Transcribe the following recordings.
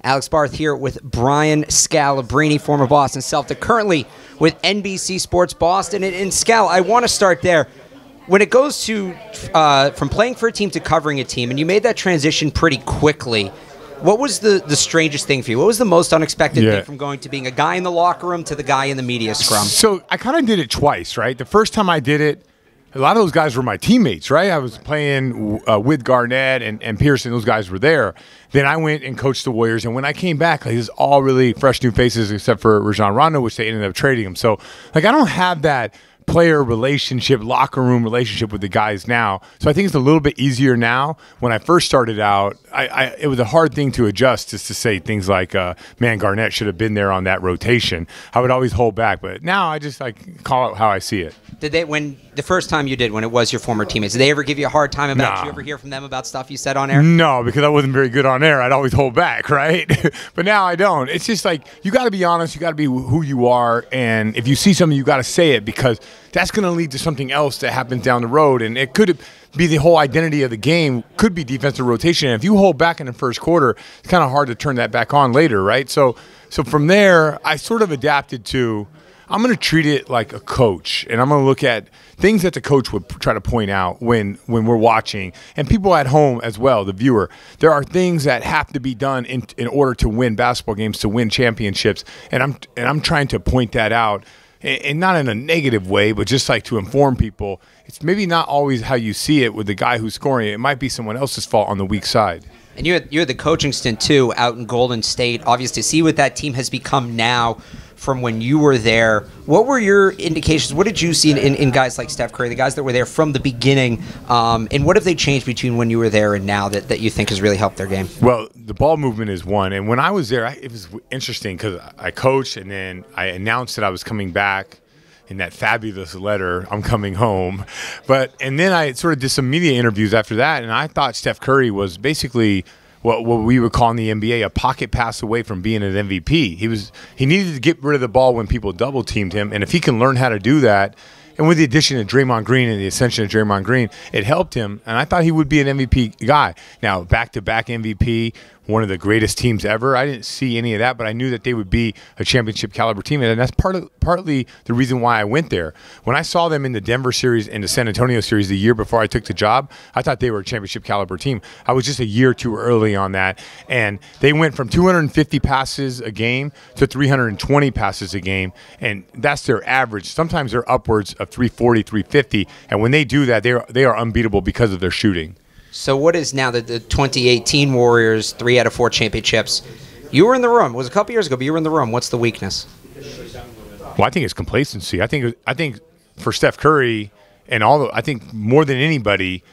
Alex Barth here with Brian Scalabrine, former Boston Celtic, currently with NBC Sports Boston. And Scal, I want to start there. When it goes to from playing for a team to covering a team, and you made that transition pretty quickly, what was the strangest thing for you? What was the most unexpected thing from going to being a guy in the locker room to the guy in the media scrum? So I kind of did it twice, right? The first time I did it, a lot of those guys were my teammates, right? I was playing with Garnett and Pearson. Those guys were there. Then I went and coached the Warriors. And when I came back, like, it was all really fresh new faces except for Rajon Rondo, which they ended up trading him. So, like, I don't have that player relationship, locker room relationship with the guys now. So I think it's a little bit easier now. When I first started out, it was a hard thing to adjust, just to say things like, man, Garnett should have been there on that rotation. I would always hold back. But now I just call it how I see it. Did they, when the first time you did, when it was your former teammates, did they ever give you a hard time about it? Did you ever hear from them about stuff you said on air? No, because I wasn't very good on air. I'd always hold back, right? But now I don't. It's just like, you got to be honest. You got to be who you are. And if you see something, you got to say it, because that's going to lead to something else that happens down the road. And it could be the whole identity of the game, could be defensive rotation. And if you hold back in the first quarter, it's kind of hard to turn that back on later, right? So from there, I sort of adapted to, I'm going to treat it like a coach, and I'm going to look at things that the coach would try to point out when we're watching, and people at home as well, the viewer. There are things that have to be done in order to win basketball games, to win championships, and I'm trying to point that out, and not in a negative way, but just like to inform people. It's maybe not always how you see it with the guy who's scoring. It might be someone else's fault on the weak side. And you had the coaching stint, too, out in Golden State. Obviously, see what that team has become now from when you were there. What were your indications? What did you see in guys like Steph Curry, the guys that were there from the beginning? And what have they changed between when you were there and now that you think has really helped their game? Well, the ball movement is one. And when I was there, it was interesting because I coached, and then I announced that I was coming back in that fabulous letter, I'm coming home. And then I sort of did some media interviews after that, and I thought Steph Curry was basically what we would call in the NBA a pocket pass away from being an MVP. He needed to get rid of the ball when people double teamed him, and if he can learn how to do that, and with the addition of Draymond Green and the ascension of Draymond Green, it helped him, and I thought he would be an MVP guy. Now, back-to-back MVP, one of the greatest teams ever. I didn't see any of that, but I knew that they would be a championship caliber team, and that's partly the reason why I went there. When I saw them in the Denver series and the San Antonio series the year before I took the job, I thought they were a championship caliber team. I was just a year too early on that, and they went from 250 passes a game to 320 passes a game, and that's their average. Sometimes they're upwards of 340, 350, and when they do that, they are unbeatable because of their shooting. So what is now the 2018 Warriors, 3 out of 4 championships? You were in the room. It was a couple years ago, but you were in the room. What's the weakness? Well, I think it's complacency. I think for Steph Curry and I think more than anybody,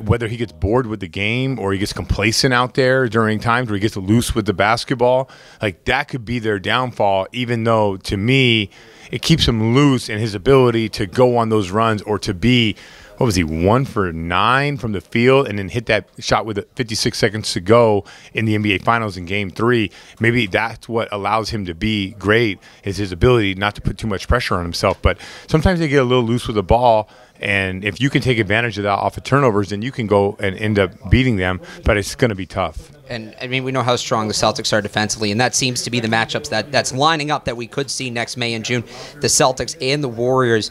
whether he gets bored with the game or he gets complacent out there during times where he gets loose with the basketball, like that could be their downfall, even though to me it keeps him loose in his ability to go on those runs or to be, what was he, 1 for 9 from the field and then hit that shot with 56 seconds to go in the NBA Finals in Game 3. Maybe that's what allows him to be great, is his ability not to put too much pressure on himself. But sometimes they get a little loose with the ball, and if you can take advantage of that off of turnovers, then you can go and end up beating them, but it's going to be tough. And, I mean, we know how strong the Celtics are defensively, and that seems to be the matchups that's lining up that we could see next May and June, the Celtics and the Warriors.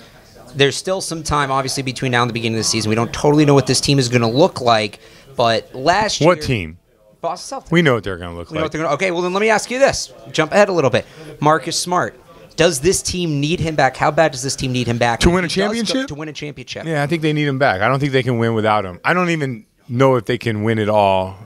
There's still some time, obviously, between now and the beginning of the season. We don't totally know what this team is going to look like, but last year... What team? Boston Celtics. We know what they're going to look like. Okay, well, then let me ask you this. Jump ahead a little bit. Marcus Smart. Does this team need him back? How bad does this team need him back? To win a championship? To win a championship. Yeah, I think they need him back. I don't think they can win without him. I don't even know if they can win it all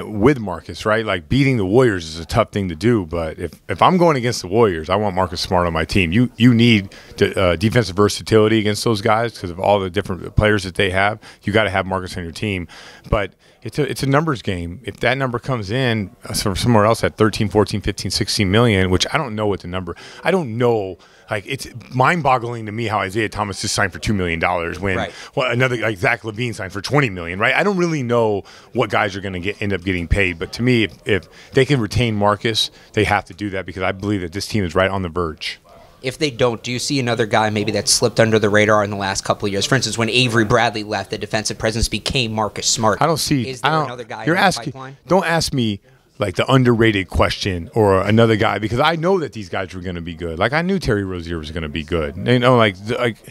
with Marcus, right? Like, beating the Warriors is a tough thing to do, but if I'm going against the Warriors, I want Marcus Smart on my team. You need defensive versatility against those guys because of all the different players that they have. You got to have Marcus on your team, but it's a numbers game. If that number comes in from somewhere else at 13, 14, 15, 16 million, which I don't know what the number, I don't know. Like, it's mind-boggling to me how Isaiah Thomas just signed for $2 million when another, like, Zach LaVine signed for $20 million, right? I don't really know what guys are going to end up getting paid, but to me, if they can retain Marcus, they have to do that because I believe that this team is right on the verge. If they don't, do you see another guy maybe that slipped under the radar in the last couple of years? For instance, when Avery Bradley left, the defensive presence became Marcus Smart. I don't see. Is there another guy in the pipeline? Don't ask me like the underrated question or another guy, because I know that these guys were going to be good. Like I knew Terry Rozier was going to be good. You know, like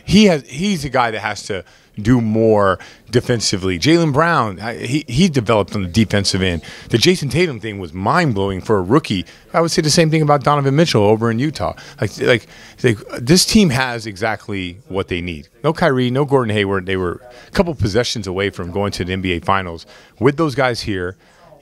he's a guy that has to do more defensively. Jaylen Brown, he developed on the defensive end. The Jason Tatum thing was mind-blowing for a rookie. I would say the same thing about Donovan Mitchell over in Utah. Like this team has exactly what they need. No Kyrie, no Gordon Hayward. They were a couple possessions away from going to the NBA Finals. With those guys here,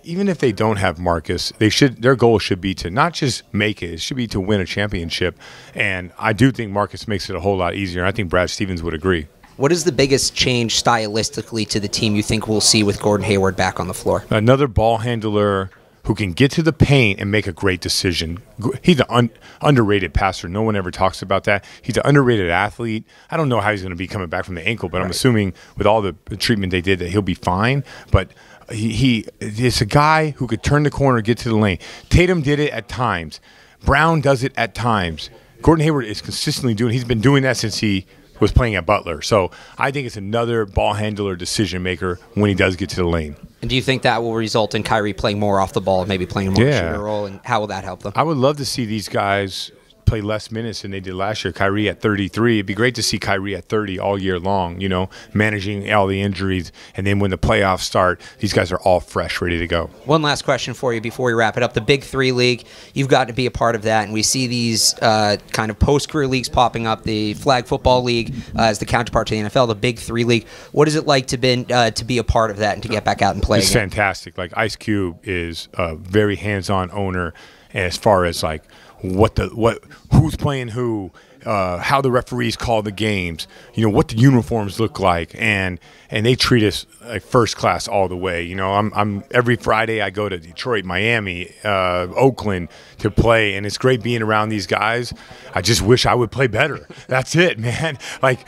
even if they don't have Marcus, their goal should be to not just make it should be to win a championship. And I do think Marcus makes it a whole lot easier. And I think Brad Stevens would agree. What is the biggest change stylistically to the team you think we'll see with Gordon Hayward back on the floor? Another ball handler who can get to the paint and make a great decision. He's an underrated passer. No one ever talks about that. He's an underrated athlete. I don't know how he's going to be coming back from the ankle, but I'm assuming with all the treatment they did that he'll be fine. But it's a guy who could turn the corner, get to the lane. Tatum did it at times. Brown does it at times. Gordon Hayward is consistently doing it. He's been doing that since he was playing at Butler. So I think it's another ball handler, decision maker when he does get to the lane. And do you think that will result in Kyrie playing more off the ball, maybe playing a more shooter role, and how will that help them? I would love to see these guys play less minutes than they did last year. Kyrie at 33. It'd be great to see Kyrie at 30 all year long, you know, managing all the injuries. And then when the playoffs start, these guys are all fresh, ready to go. One last question for you before we wrap it up. The Big Three League, you've got to be a part of that. And we see these kind of post-career leagues popping up. The Flag Football League as the counterpart to the NFL, the Big Three League. What is it like to be a part of that and to get back out and play It's again? fantastic. Like Ice Cube is a very hands-on owner. And as far as like who's playing who, how the referees call the games, you know, what the uniforms look like, and they treat us like first class all the way. You know, I'm every Friday I go to Detroit, Miami, Oakland to play, and it's great being around these guys. I just wish I would play better. That's it, man. Like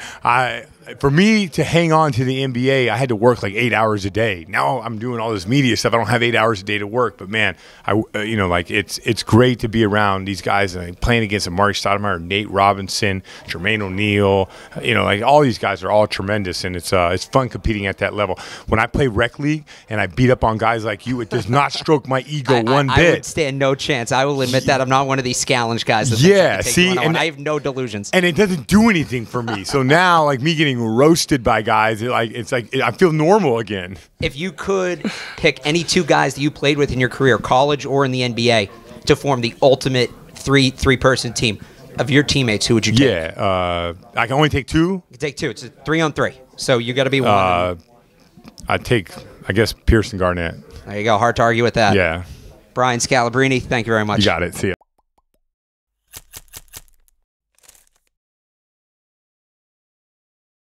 for me to hang on to the NBA, I had to work like 8 hours a day. Now I'm doing all this media stuff. I don't have 8 hours a day to work, but man, you know, like it's great to be around these guys and playing against Amari Stoudemire, Nate Robinson, Jermaine O'Neal. You know, like all these guys are all tremendous, and it's fun competing at that level. When I play rec league and I beat up on guys like you, it does not stroke my ego one bit. I would stand no chance. I will admit that I'm not one of these scallenge guys. That see, and I have no delusions, and it doesn't do anything for me. So now, like me getting roasted by guys, it's like I feel normal again. If you could pick any two guys that you played with in your career, college or in the NBA, to form the ultimate three-person team of your teammates, who would you take? Yeah, I can only take two. You can take two. It's a 3-on-3, so you got to be one. I'd take, I guess, Pearson Garnett. There you go. Hard to argue with that. Yeah. Brian Scalabrine, thank you very much. You got it. See ya.